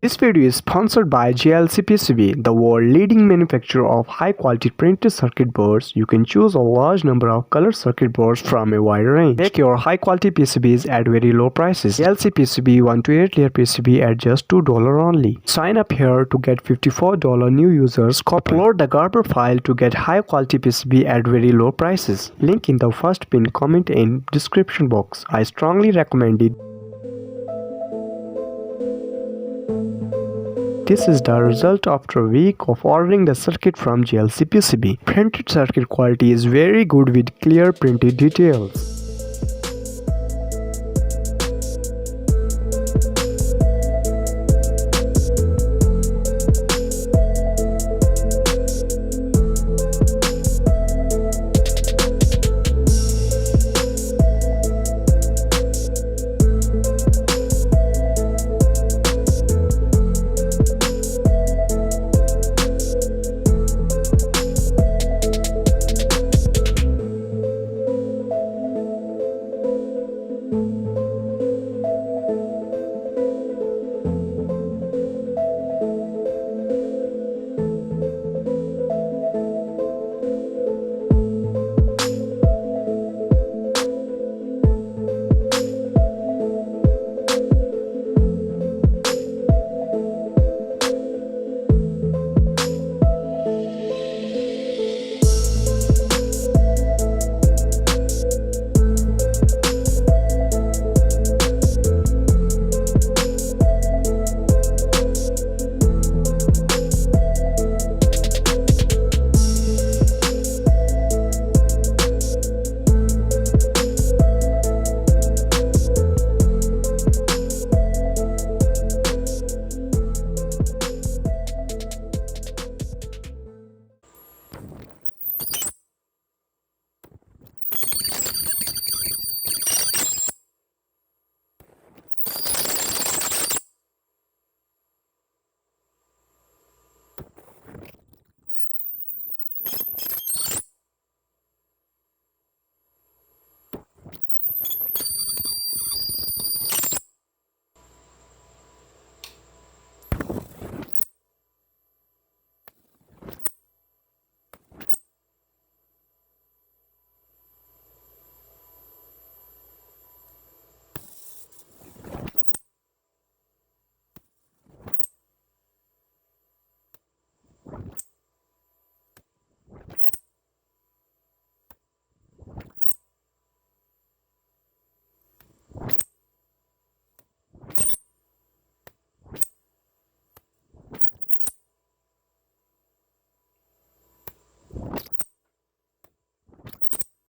This video is sponsored by JLCPCB, the world leading manufacturer of high quality printed circuit boards. You can choose a large number of color circuit boards from a wide range. Make your high quality PCBs at very low prices. JLCPCB 128 layer PCB at just $2 only. Sign up here to get $54 new users. Upload the Gerber file to get high quality PCB at very low prices. Link in the first pinned comment in description box. I strongly recommend it. This is the result after a week of ordering the circuit from JLCPCB. Printed circuit quality is very good with clear printed details.